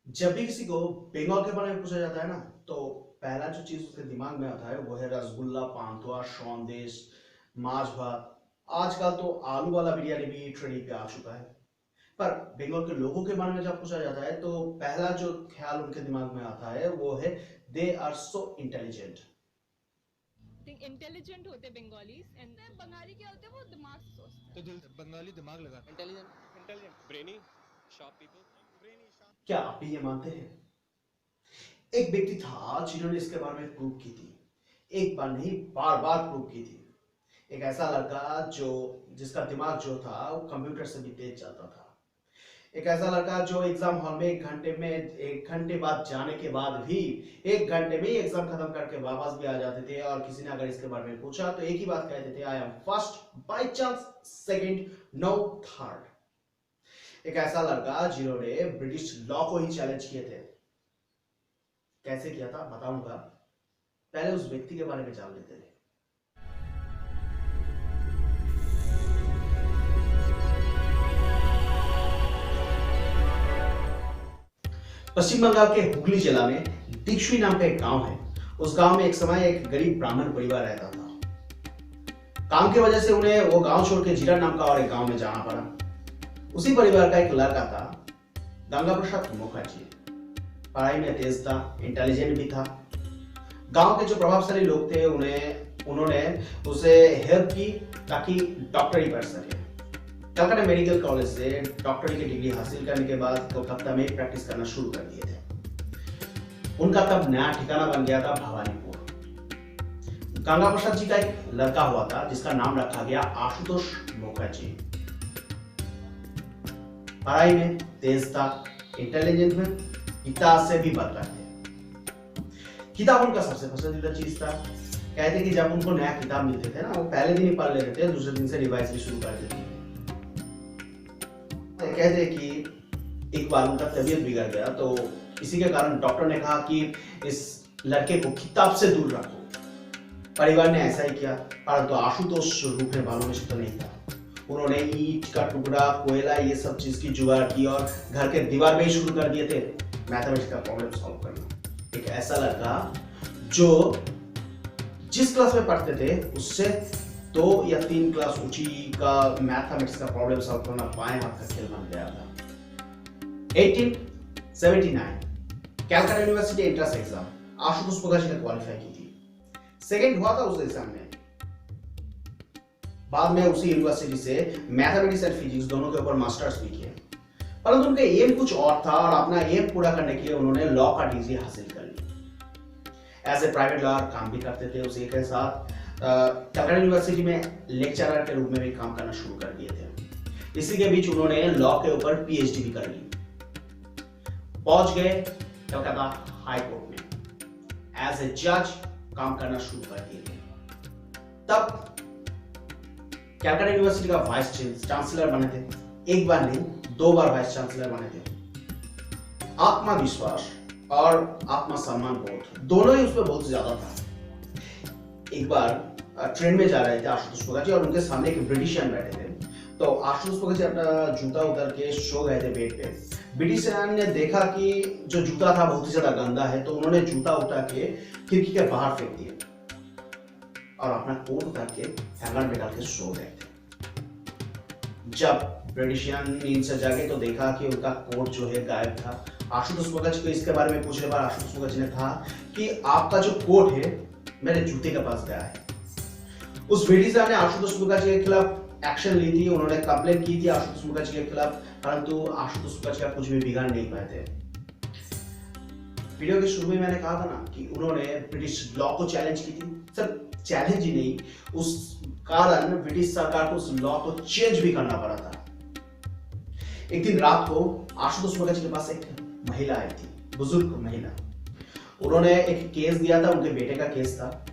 जब भी किसी को बंगाल के बारे में पूछा जाता है ना, तो पहला जो चीज उसके दिमाग में आता है वो है रसगुल्ला, पांतुआ, सौंदेश, माछ भात। आजकल तो आलू वाला बिरयानी भी ट्रेंडिंग पे आ चुका है। पर बंगाल के लोगों के बारे में जब पूछा जाता है तो पहला जो ख्याल उनके दिमाग में आता है वो है they are so intelligent. Think intelligent होते बंगालीज एंड बंगाली क्या होते हैं वो दिमाग से सोचते हैं। तो बंगाली दिमाग लगाते intelligent intelligent brainy sharp people. क्या आप भी ये मानते हैं? एक व्यक्ति था जिन्होंने इसके बारे में प्रूव की थी। एक बार नहीं, बार बार प्रूव की थी। एक ऐसा लड़का जो जिसका दिमाग जो था वो कंप्यूटर से भी तेज चलता था। एक ऐसा लड़का जो एग्जाम हॉल में एक घंटे बाद जाने के बाद भी एक घंटे में ही एग्जाम खत्म करके वापस भी आ जाते थे, और किसी ने अगर इसके बारे में पूछा तो एक ही बात कहते थे, I am first, by chance second, no third. एक ऐसा लड़का जिन्होंने ब्रिटिश लॉ को ही चैलेंज किए थे। कैसे किया था बताऊंगा, पहले उस व्यक्ति के बारे में जान लेते हैं। पश्चिम बंगाल के हुगली जिला में दीक्षुई नाम का एक गांव है। उस गांव में एक समय एक गरीब ब्राह्मण परिवार रहता था। काम की वजह से उन्हें वो गांव छोड़ के जीरा नाम का और एक गांव में जाना पड़ा। उसी परिवार का एक लड़का था, गंगा प्रसाद मुखर्जी। पढ़ाई में तेज था, इंटेलिजेंट भी था। गांव के जो प्रभावशाली लोग थे उन्होंने उसे हेल्प की ताकि डॉक्टरी पढ़ सके। कलकत्ता मेडिकल कॉलेज से डॉक्टरी की डिग्री हासिल करने के बाद कोलकाता में प्रैक्टिस करना शुरू कर दिए थे। उनका तब नया ठिकाना बन गया था भवानीपुर। गंगा प्रसाद जी का एक लड़का हुआ था जिसका नाम रखा गया आशुतोष मुखर्जी। पढ़ाई में तेज था, इंटेलिजेंट में पिता से भी बढ़कर थे। किताब उनका सबसे पसंदीदा चीज था। कहते कि जब उनको नया किताब मिलते थे ना, वो पहले दिन ही पढ़ लेते थे, दूसरे दिन से रिवाइज भी शुरू कर देते थे। कहते कि एक बार उनका तबीयत बिगड़ गया, तो इसी के कारण डॉक्टर ने कहा कि इस लड़के को किताब से दूर रखो। परिवार ने ऐसा ही किया, परंतु आशुतोष रूठने वालों में से तो नहीं था। उन्होंने ईंट का टुकड़ा, कोयला, ये सब चीज की जुगाड़ की और घर के दीवार में ही शुरू कर दिए थे मैथमेटिक्स का प्रॉब्लम सॉल्व करना। एक ऐसा लड़का जो जिस क्लास में पढ़ते थे उससे 2 या 3 क्लास ऊंची का मैथमेटिक्स का प्रॉब्लम सॉल्व करना बाएं हाथ का खेल बन गया था। 1879 Calcutta university entrance exam Ashutosh Mukherjee ने क्वालिफाई की थी। सेकंड हुआ था उस एग्जाम में। बाद में उसी यूनिवर्सिटी से मैथमेटिक्स एंड फिजिक्स दोनों के ऊपर मास्टर्स भी किए। परंतु उनका एम कुछ और था और अपना एम पूरा करने के लिए उन्होंने लॉ का डिग्री हासिल कर ली। एज ए प्राइवेट लॉयर काम भी करते थे। उसी के साथ कलकत्ता यूनिवर्सिटी में लेक्चरर के रूप में भी काम करना शुरू कर दिए थे। इसी के बीच उन्होंने लॉ के ऊपर पीएचडी भी कर ली। पहुंच गए कलकत्ता हाई कोर्ट में। एज ए जज काम करना शुरू कर दिए थे। तब कलकत्ता यूनिवर्सिटी का वाइस चांसलर बने थे। एक बार नहीं, 2 बार वाइस चांसलर बने थे। आत्मविश्वास और आत्मसम्मान बोध दोनों ही उसमें बहुत ज्यादा था। एक बार ट्रेन में जा रहे थे आशुतोष मुखर्जी और उनके सामने एक ब्रिटिशियन बैठे थे। तो आशुतोष मुखर्जी अपना जूता उतार के सो गए थे बेड पे। ब्रिटिशियन ने देखा कि जो जूता था बहुत ही ज्यादा गंदा है, तो उन्होंने जूता उठा के खिड़की के बाहर फेंक दिया और अपना कोट उतार के हैंगर में डाल के सो गए थे। जब ब्रिटिशियन नींद से जागे तो देखा कि उनका कोट जो है गायब था। आशुतोष मुखर्जी को इसके बारे में पूछने पर आशुतोष मुखर्जी ने कहा कि आपका जो कोट है मेरे जूते के पास गया है। उस ब्रिटिशर ने आशुतोष मुखर्जी के खिलाफ एक्शन ली थी। उन्होंने कंप्लेन की थी आशुतोष मुखर्जी के खिलाफ, परंतु आशुतोष मुखर्जी का कुछ भी बिगाड़ नहीं पाए थे। वीडियो के शुरू में मैंने कहा था ना कि उन्होंने ब्रिटिश लॉ को चैलेंज की थी। सिर्फ चैलेंज ही नहीं, उस कारण ब्रिटिश सरकार को उस लॉ को चेंज भी करना पड़ा था। एक दिन रात को आशुतोष मुखर्जी के पास एक महिला आई थी, बुजुर्ग महिला। उन्होंने एक केस दिया था, उनके बेटे का केस था।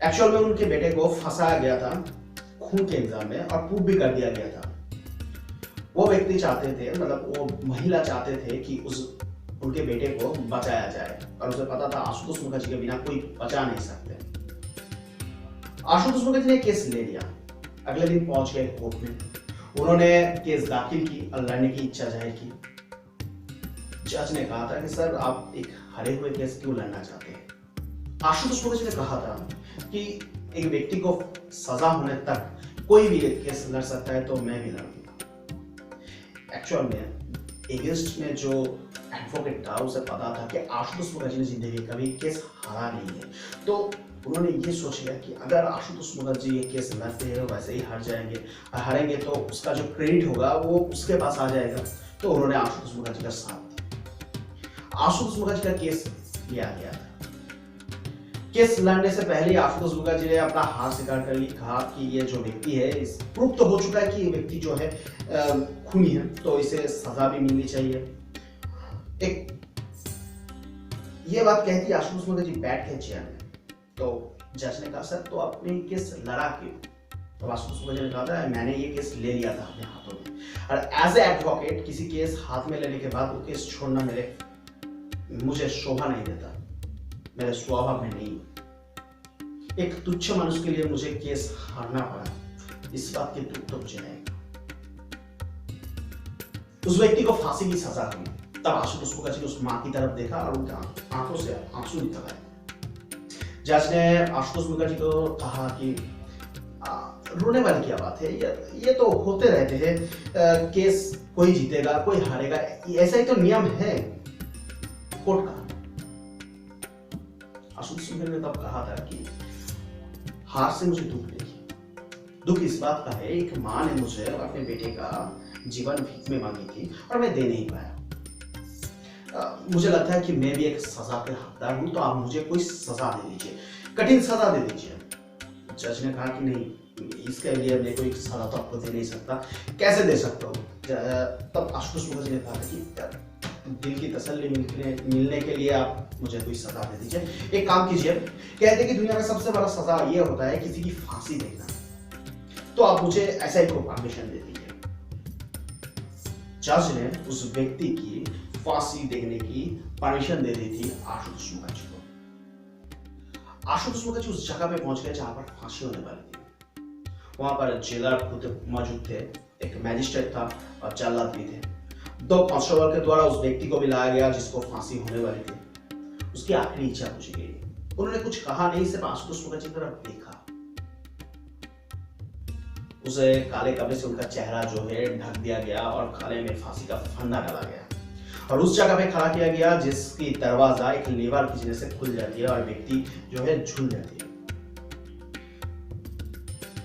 एक्चुअल में उनके बेटे को फंसाया गया था खून के इल्जाम में और प्रूव भी कर दिया गया था। वो व्यक्ति चाहते थे, मतलब वो महिला चाहते थे कि उनके बेटे को बचाया जाए, और उसे पता था आशुतोष मुखर्जी के बिना कोई बचा नहीं सकते। आशुतोष मुखर्जी ने केस ले लिया। अगले दिन पहुंच गए कोर्ट में। उन्होंने केस दाखिल की और लड़ने की इच्छा जाहिर की। जज ने कहा था कि सर आप एक हारे हुए केस क्यों लड़ना चाहते हैं। आशुतोष मुखर्जी ने कहा था कि एक व्यक्ति को सजा होने तक कोई भी एक केस लड़ सकता है, तो मैं भी लड़ूंगा। एक्चुअल में अगेंस्ट में जो एडवोकेट था उसे पता था कि आशुतोष मुखर्जी ने जिंदगी कभी केस हारा नहीं है, तो उन्होंने ये सोच लिया कि अगर आशुतोष मुखर्जी ये केस लड़ते हैं वैसे ही हार जाएंगे, हारेंगे तो उसका जो क्रेडिट होगा वो उसके पास आ जाएगा, तो उन्होंने आशुतोष मुखर्जी का साथ दिया। आशुतोष मुखर्जी का केस लिया गया था। केस लड़ने से पहले आशुतोष मुखर्जी ने अपना हार स्वीकार कर लिया, कहा कि ये जो व्यक्ति है इस प्रूफ तो हो चुका है कि ये व्यक्ति जो है खूनी है, तो इसे सजा भी मिलनी चाहिए। एक ये बात कहती आशुतोष मुखर्जी बैठ के चेयर में, तो जज ने कहा सर तो आपने केस लड़ा क्यों? तो आशुतोष मुखर्जी ने कहा था मैंने ये केस ले लिया था अपने हाथों में, और एज ए एडवोकेट किसी केस हाथ में लेने के बाद वो केस छोड़ना मुझे शोभा नहीं देता, मेरे स्वभाव में नहीं। एक तुच्छ मनुष्य के लिए मुझे केस हारना पड़ा, इस बात के दुख तो मुझे नहीं। उस व्यक्ति को फांसी की सजा हुई, तब आशुतोष मुखर्जी ने उस मां की तरफ देखा और उनके आंखों से आंसू निकल आए। जज ने आशुतोष मुखर्जी को कहा कि रोने वाली क्या बात है, ये तो होते रहते हैं, केस कोई जीतेगा कोई हारेगा, ऐसा ही तो नियम है कोर्ट का। आशुतोष मुखर्जी ने तब कहा था कि हार से मुझे दुख नहीं, दुख इस बात का है एक मां ने मुझे अपने बेटे का जीवन भीख में मांगी थी और मैं दे नहीं पाया। मुझे लगता है कि मैं भी एक सजा के हकदार हूं, तो आप मुझे कोई सजा दे दीजिए, कठिन सजा दे दीजिए। जज ने कहा कि नहीं, इसके लिए मैं कोई सजा तो आपको दे नहीं सकता, कैसे दे सकता हूँ? तब आशुतोष मुखर्जी ने कहा कि दिल की तसल्ली मिलने के लिए आप मुझे कोई सजा दे दीजिए। एक काम कीजिए, कहते कि दुनिया में सबसे बड़ा सजा ये होता है किसी की फांसी देना, तो आप मुझे ऐसा ही को परमिशन दे दीजिए। जज ने उस व्यक्ति की फांसी देने की परमिशन दे दी थी आशुतोष मुखर्जी को। आशुतोष मुखर्जी उस जगह पे पहुंच गए जहां पर फांसी होने वाली थी। वहां पर जेलर खुद मौजूद थे, एक मैजिस्ट्रेट था और जल्लाद भी थे। 2 कांस्टेबल के द्वारा उस व्यक्ति को भी लाया गया जिसको फांसी होने वाली थी। उसकी आखिरी इच्छा पूछी गई। उन्होंने कुछ कहा नहीं, सिर्फ आशुतोष मुखर्जी की तरफ देखा। उसे काले कपड़े से उनका चेहरा जो है ढक दिया गया और खाने में फांसी का फंदा डाला गया और उस जगह पे खड़ा किया गया जिसकी दरवाजा एक लीवर खींचने से खुल जाती है और व्यक्ति जो है झूल जाती है।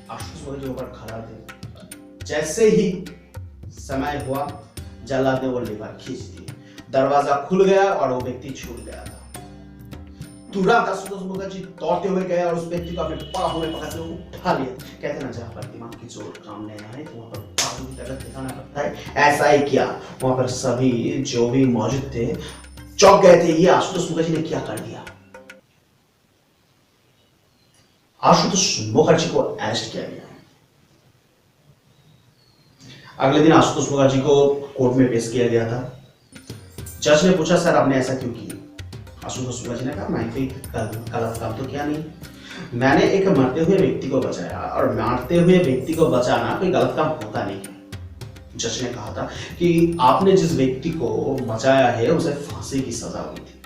आशुतोष मुखर्जी ऊपर खड़ा थे। जैसे ही समय हुआ, जल्लाद ने वो लीवर खींच दी, दरवाजा खुल गया और वो व्यक्ति छूट गया था। तुरंत आशुतोष मुखर्जी दौड़ते हुए गए और उस व्यक्ति को अपने बाहों में पकड़ के उठा लिया। कहते ना जहां पर दिमाग की जोर काम नहीं आए तो वहां पर बाहों की ताकत दिखाना पड़ता है, ऐसा ही किया। वहां पर सभी जो भी मौजूद थे चौंक गए थे, ये आशुतोष मुखर्जी ने क्या कर दिया। आशुतोष मुखर्जी को अरेस्ट किया गया। अगले दिन आशुतोष मुखर्जी को कोर्ट में पेश किया गया था। जज ने पूछा सर आपने ऐसा क्यों किया? आशुतोष मुखर्जी ने कहा मैं कोई गलत काम तो किया नहीं, मैंने एक मरते हुए व्यक्ति को बचाया और मरते हुए व्यक्ति को बचाना कोई गलत काम होता नहीं है। जज ने कहा था कि आपने जिस व्यक्ति को बचाया है उसे फांसी की सजा हुई थी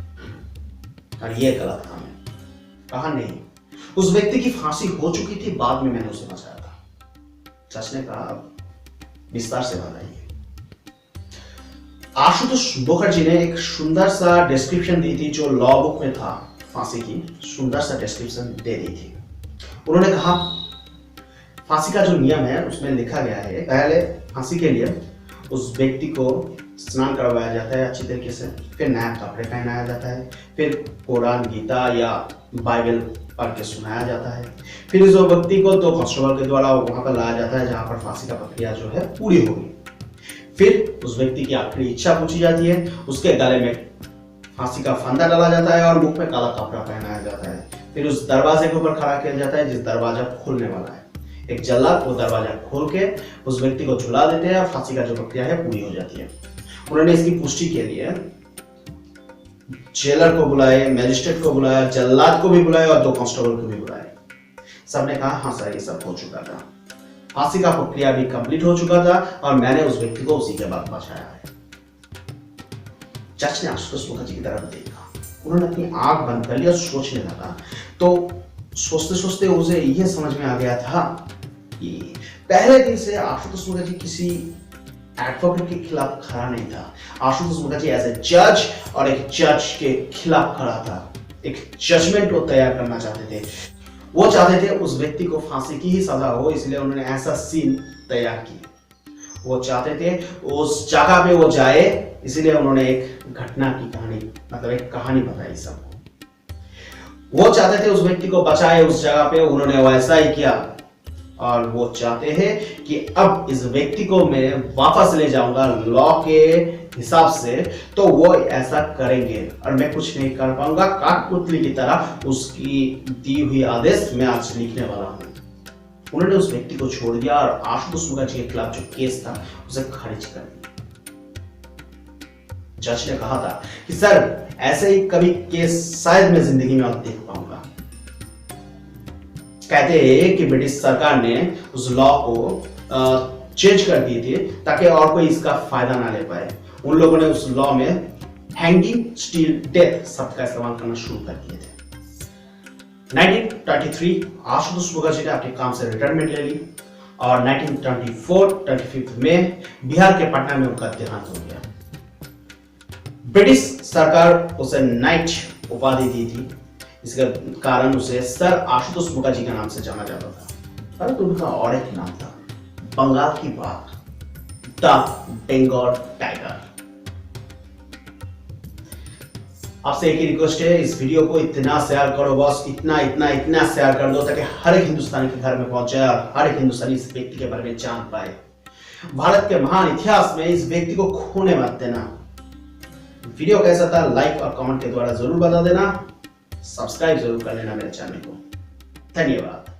और ये गलत काम है। कहा नहीं, उस व्यक्ति की फांसी हो चुकी थी, बाद में मैंने उसे बचाया था। जज ने कहा विस्तार से बताइए। आशुतोष मुखर्जी ने एक सुंदर सा डिस्क्रिप्शन दी थी जो लॉ बुक में था, फांसी की सुंदर सा डिस्क्रिप्शन दे दी थी। उन्होंने कहा फांसी का जो नियम है उसमें लिखा गया है, पहले फांसी के लिए उस व्यक्ति को स्नान करवाया जाता है अच्छी तरीके से, फिर नया कपड़े पहनाया जाता है, फिर कुरान गीता या बाइबल पढ़ के सुनाया जाता है, फिर उस व्यक्ति को 2 कांस्टेबल के द्वारा वहां पर लाया जाता है जहां पर फांसी का प्रक्रिया जो है पूरी होगी। फिर उस व्यक्ति की आखिरी इच्छा पूछी जाती है, उसके गले में फांसी का फंदा डाला जाता है और मुख में काला कपड़ा पहनाया जाता है। फिर उस दरवाजे के ऊपर खड़ा किया जाता है जिस दरवाजा खुलने वाला है। एक जल्लाद वो दरवाजा खोल के उस व्यक्ति को झुला देते हैं और फांसी का जो प्रक्रिया है पूरी हो जाती है। उन्होंने इसकी पुष्टि के लिए जेलर को बुलाए, मैजिस्ट्रेट को बुलाया, जल्लाद को भी बुलाया और 2 कांस्टेबल को भी बुलाया। सबने कहा हाँ सर ये सब हो चुका था, फांसी का प्रक्रिया भी कंप्लीट हो चुका था और मैंने उस व्यक्ति को उसी के बाद बचाया है। जज ने आशुतोष मुखर्जी की तरफ देखा, उन्होंने अपनी आंख बंद कर ली और सोचने लगा। तो सोचते सोचते उसे यह समझ में आ गया था कि पहले दिन से आशुतोष मुखर्जी किसी एडवोकेट के खिलाफ खड़ा नहीं था। आशुतोष मुखर्जी एज ए जज और एक जज के खिलाफ खड़ा था, एक जजमेंट को तैयार करना चाहते थे। वो चाहते थे उस व्यक्ति को फांसी की ही सजा हो, इसलिए उन्होंने ऐसा सीन तैयार किया। वो चाहते थे उस जगह पे वो जाए, इसलिए उन्होंने एक घटना की कहानी, मतलब एक कहानी बताई सबको। वो चाहते थे उस व्यक्ति को बचाए उस जगह पे, उन्होंने वैसा ही किया। और वो चाहते हैं कि अब इस व्यक्ति को मैं वापस ले जाऊंगा लॉ के हिसाब से, तो वो ऐसा करेंगे और मैं कुछ नहीं कर पाऊंगा। काठपुतली की तरह उसकी दी हुई आदेश मैं आज लिखने वाला हूं। उन्होंने उस व्यक्ति को छोड़ दिया और आशुतोष मुखर्जी के खिलाफ जो केस था उसे खारिज कर दिया। जज ने कहा था कि सर ऐसे ही कभी केस शायद मैं जिंदगी में और देख पाऊंगा। कहते हैं कि ब्रिटिश सरकार ने उस लॉ को चेंज कर दिए थे ताकि और कोई इसका फायदा ना ले पाए। उन लोगों ने उस लॉ में हैंगिंग, स्टील, डेथ शब्द का इस्तेमाल करना शुरू कर दिए थे। 1933 आशुतोष मुखर्जी ने अपने काम से रिटायरमेंट ले ली और 1924 में बिहार के पटना में उनका देहांत हो गया। ब्रिटिश सरकार उसे नाइट उपाधि दी थी, इसके कारण उसे सर आशुतोष मुखर्जी के नाम से जाना जाता था। परंतु उनका और एक नाम था, बंगाल की बाघ, द बंगाल टाइगर। आपसे एक ही रिक्वेस्ट है, इस वीडियो को इतना शेयर करो बस, इतना इतना इतना शेयर कर दो ताकि हर एक हिंदुस्तानी के घर में पहुंच जाए और हर एक हिंदुस्तानी इस व्यक्ति के बारे में जान पाए। भारत के महान इतिहास में इस व्यक्ति को खोने मत देना। वीडियो कैसा था लाइक और कमेंट के द्वारा जरूर बता देना। सब्सक्राइब जरूर कर लेना मेरे चैनल को। धन्यवाद।